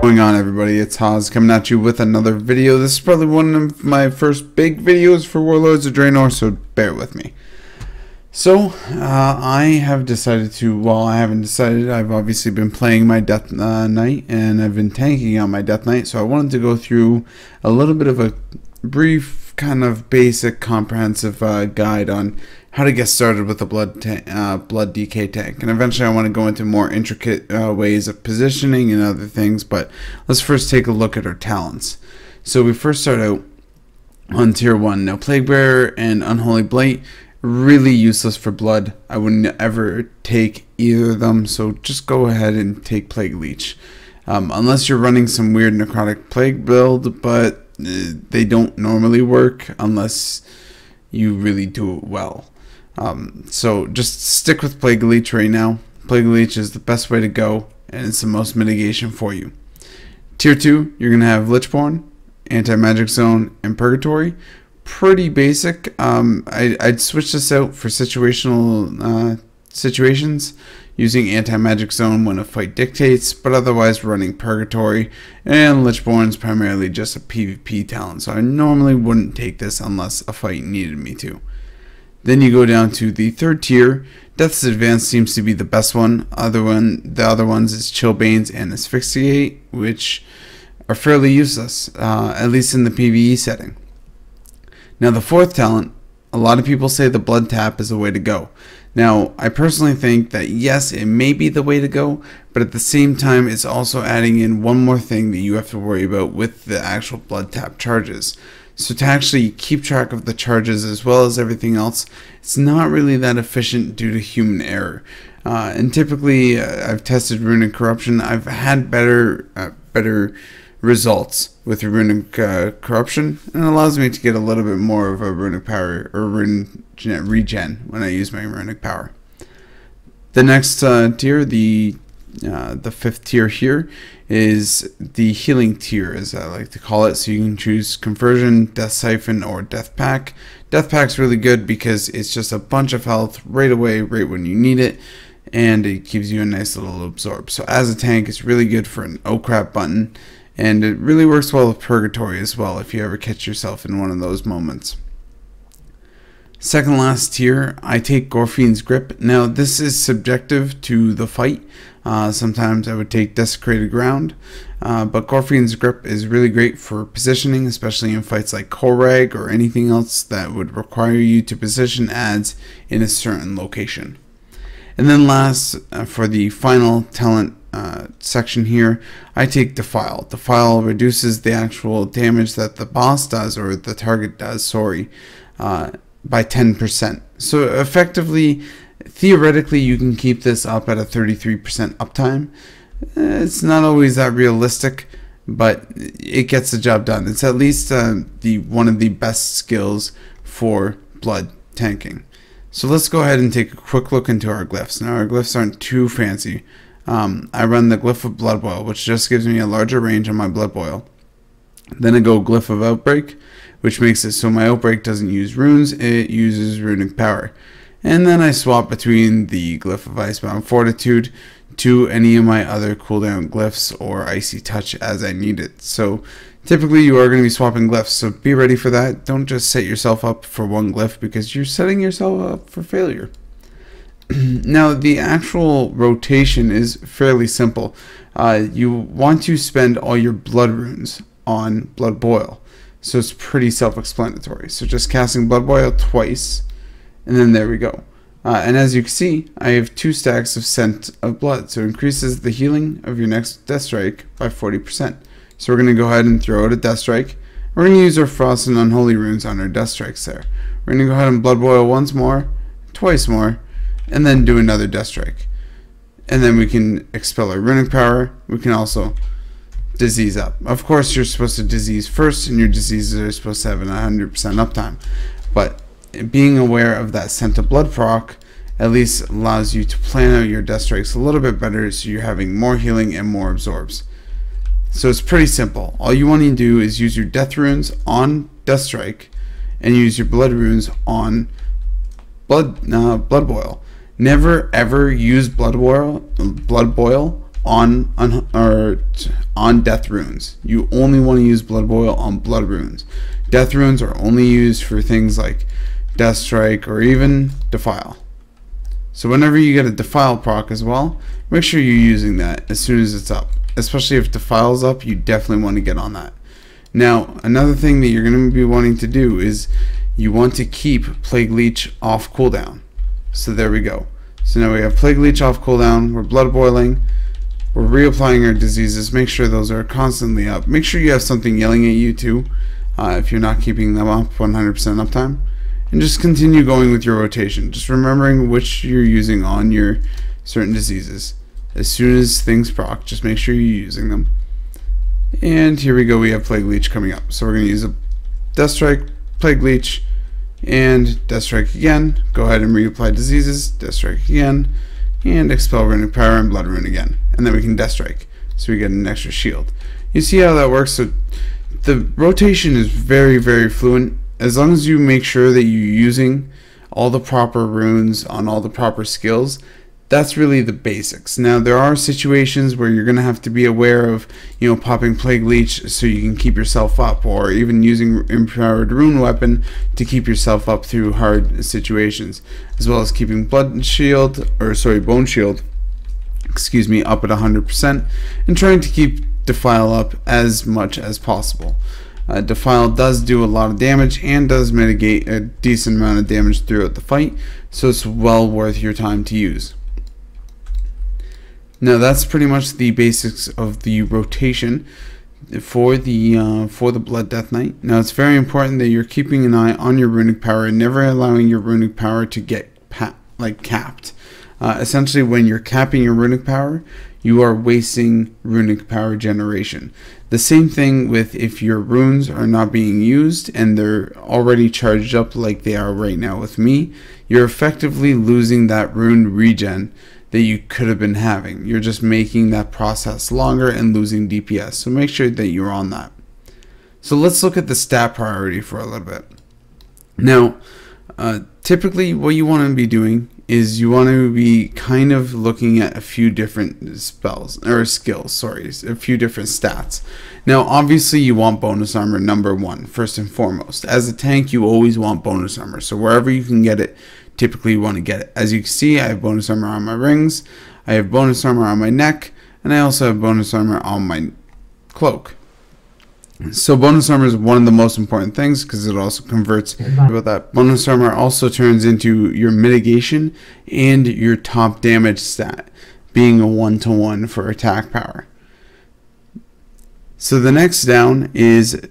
Going on, everybody? It's Haws coming at you with another video. This is probably one of my first big videos for Warlords of Draenor, so bear with me. So I have decided to, well, I haven't decided, I've obviously been playing my Deathknight and I've been tanking on my Deathknight, so I wanted to go through a little bit of a brief kind of basic comprehensive guide on how to get started with a blood DK tank, and eventually I want to go into more intricate ways of positioning and other things, but let's first take a look at our talents. So we first start out on tier 1. Now Plaguebearer and Unholy Blight, really useless for blood. I wouldn't ever take either of them, so just go ahead and take Plague Leech. Unless you're running some weird necrotic plague build, but they don't normally work unless you really do it well. So just stick with Plague Leech right now. Plague Leech is the best way to go, and it's the most mitigation for you. Tier 2, you're going to have Lichborn, Anti-Magic Zone, and Purgatory. Pretty basic. I'd switch this out for situational situations, using Anti-Magic Zone when a fight dictates, but otherwise running Purgatory, and Lichborn's primarily just a PvP talent, so I normally wouldn't take this unless a fight needed me to. Then you go down to the third tier. Death's Advance seems to be the best one. The other ones is Chillbanes and Asphyxiate, which are fairly useless, at least in the PvE setting. Now the fourth talent, a lot of people say the Blood Tap is the way to go. Now, I personally think that yes, it may be the way to go, but at the same time, it's also adding in one more thing that you have to worry about with the actual Blood Tap charges. So to actually keep track of the charges as well as everything else, it's not really that efficient due to human error. And typically, I've tested Runic Corruption. I've had better results with Runic Corruption, and it allows me to get a little bit more of a Runic power or regen when I use my Runic power. The next tier, the fifth tier here, is the healing tier, as I like to call it. So you can choose Conversion, Death Siphon, or Death Pack. Death Pack's really good because it's just a bunch of health right away, right when you need it, and it gives you a nice little absorb. So as a tank, it's really good for an oh crap button, and it really works well with Purgatory as well if you ever catch yourself in one of those moments. Second last tier, I take Gorfien's Grip. Now this is subjective to the fight. Sometimes I would take Desecrated Ground, but Gorfien's Grip is really great for positioning, especially in fights like Korag or anything else that would require you to position adds in a certain location. And then last, for the final talent section here, I take Defile. Defile reduces the actual damage that the boss does, or the target does, sorry, by 10%. So effectively, theoretically, you can keep this up at a 33% uptime. It's not always that realistic, but it gets the job done. It's at least one of the best skills for blood tanking. So let's go ahead and take a quick look into our glyphs. Now our glyphs aren't too fancy. I run the Glyph of Blood Boil, which just gives me a larger range on my Blood Boil. Then I go Glyph of Outbreak, which makes it so my Outbreak doesn't use runes, it uses runic power. And then I swap between the Glyph of Icebound Fortitude to any of my other cooldown glyphs or Icy Touch as I need it. So typically you are going to be swapping glyphs, so be ready for that. Don't just set yourself up for one glyph, because you're setting yourself up for failure. Now the actual rotation is fairly simple. You want to spend all your blood runes on Blood Boil, so it's pretty self-explanatory. So just casting Blood Boil twice, and then there we go. And as you can see, I have 2 stacks of Scent of Blood, so it increases the healing of your next Death Strike by 40%. So we're going to go ahead and throw out a Death Strike. We're going to use our Frost and Unholy runes on our Death Strikes there. We're going to go ahead and Blood Boil once more, twice more, and then do another Death Strike. And then we can expel our Runic power. We can also disease up. Of course, you're supposed to disease first, and your diseases are supposed to have an 100% uptime. But being aware of that Scent of Blood proc at least allows you to plan out your Death Strikes a little bit better, so you're having more healing and more absorbs. So it's pretty simple. All you want to do is use your Death runes on Death Strike, and use your Blood runes on Blood Boil. Never ever use Blood Boil on death runes. You only want to use blood boil on blood runes. Death runes are only used for things like Death Strike or even Defile. So whenever you get a Defile proc as well, make sure you're using that as soon as it's up. Especially if Defile's up, you definitely want to get on that. Now, another thing that you're going to be wanting to do is you want to keep Plague Leech off cooldown. So there we go. So now we have Plague Leech off cooldown, we're blood boiling, we're reapplying our diseases. Make sure those are constantly up. Make sure you have something yelling at you too, if you're not keeping them up 100% uptime. And just continue going with your rotation. Just remembering which you're using on your certain diseases. As soon as things proc, just make sure you're using them. And here we go, we have Plague Leech coming up. So we're going to use a Death Strike, Plague Leech, and Death Strike again. Go ahead and reapply diseases, Death Strike again, and Expel Runic Power and Blood Rune again. And then we can Death Strike, so we get an extra shield. You see how that works? So the rotation is very, very fluent. As long as you make sure that you're using all the proper runes on all the proper skills, that's really the basics. Now there are situations where you're going to have to be aware of, popping Plague Leech so you can keep yourself up, or even using Empowered Rune Weapon to keep yourself up through hard situations, as well as keeping Bone Shield, up at 100%, and trying to keep Defile up as much as possible. Defile does do a lot of damage and does mitigate a decent amount of damage throughout the fight, so it's well worth your time to use. Now that's pretty much the basics of the rotation for the Blood Deathknight. Now it's very important that you're keeping an eye on your runic power and never allowing your runic power to get capped. Essentially, when you're capping your runic power, you are wasting runic power generation. The same thing with if your runes are not being used and they're already charged up like they are right now with me, you're effectively losing that rune regen that you could have been having. You're just making that process longer and losing DPS. So make sure that you're on that. So let's look at the stat priority for a little bit. Now, typically what you want to be doing is you want to be kind of looking at a few different skills, a few different stats. Now, obviously you want bonus armor number one, first and foremost. As a tank, you always want bonus armor. So wherever you can get it, typically you want to get it. As you can see, I have bonus armor on my rings, I have bonus armor on my neck, and I also have bonus armor on my cloak. So bonus armor is one of the most important things because it also converts about that. Bonus armor also turns into your mitigation and your top damage stat, being a 1-to-1 for attack power. So the next down is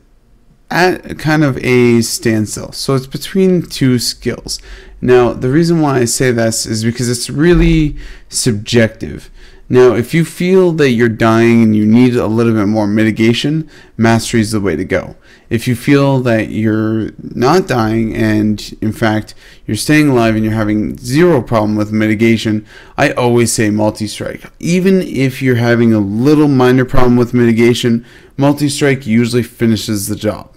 at kind of a standstill. So it's between two skills. Now the reason why I say this is because it's really subjective. Now, if you feel that you're dying and you need a little bit more mitigation, mastery is the way to go. If you feel that you're not dying and, in fact, you're staying alive and you're having zero problem with mitigation, I always say multi-strike. Even if you're having a little minor problem with mitigation, multi-strike usually finishes the job.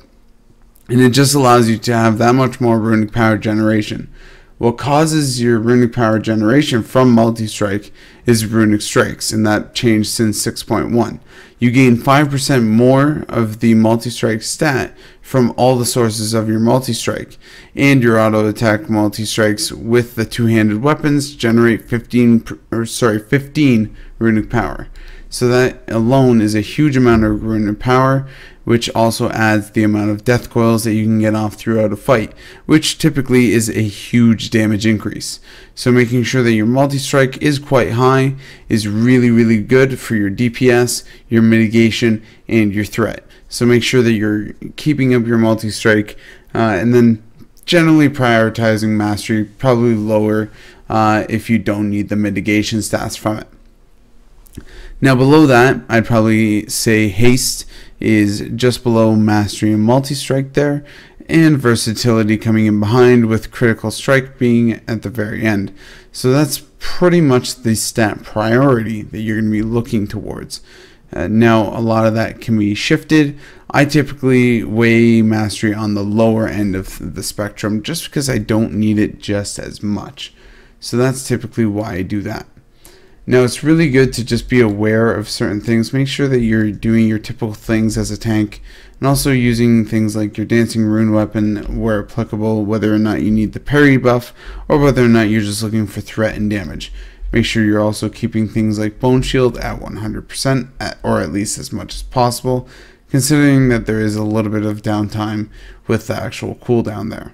And it just allows you to have that much more runic power generation. What causes your runic power generation from multi-strike is runic strikes, and that changed since 6.1. You gain 5% more of the multi-strike stat from all the sources of your multi-strike, and your auto attack multi-strikes with the two-handed weapons generate 15 runic power. So that alone is a huge amount of runic power, which also adds the amount of death coils that you can get off throughout a fight, which typically is a huge damage increase. So making sure that your multi-strike is quite high is really, really good for your DPS, your mitigation, and your threat. So make sure that you're keeping up your multi-strike, and then generally prioritizing mastery, probably lower if you don't need the mitigation stats from it. Now below that, I'd probably say haste is just below mastery and multi-strike there, and versatility coming in behind, with critical strike being at the very end. So that's pretty much the stat priority that you're going to be looking towards. Now a lot of that can be shifted. I typically weigh mastery on the lower end of the spectrum just because I don't need it just as much. So that's typically why I do that. Now, it's really good to just be aware of certain things. Make sure that you're doing your typical things as a tank, and also using things like your dancing rune weapon where applicable, whether or not you need the parry buff or whether or not you're just looking for threat and damage. Make sure you're also keeping things like bone shield at 100%, or at least as much as possible, considering that there is a little bit of downtime with the actual cooldown there.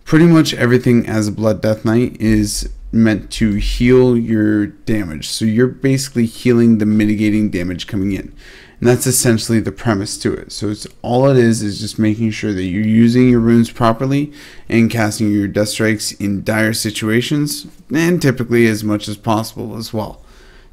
Pretty much everything as a Blood Death Knight is meant to heal your damage. So you're basically healing the mitigating damage coming in. And that's essentially the premise to it. So it's all it is just making sure that you're using your runes properly and casting your death strikes in dire situations, and typically as much as possible as well.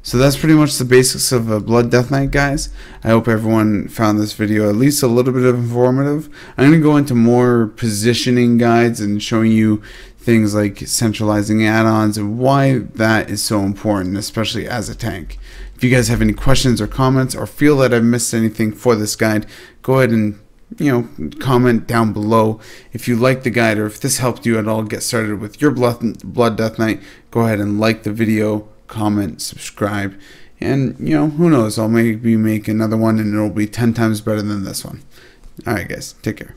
So that's pretty much the basics of a Blood Death Knight, guys. I hope everyone found this video at least a little bit of informative. I'm going to go into more positioning guides and showing you things like centralizing add-ons and why that is so important, especially as a tank. If you guys have any questions or comments or feel that I've missed anything for this guide, go ahead and comment down below. If you like the guide or if this helped you at all get started with your Blood Death Knight, go ahead and like the video, comment, subscribe, and who knows, I'll maybe make another one and it'll be 10 times better than this one. Alright guys, take care.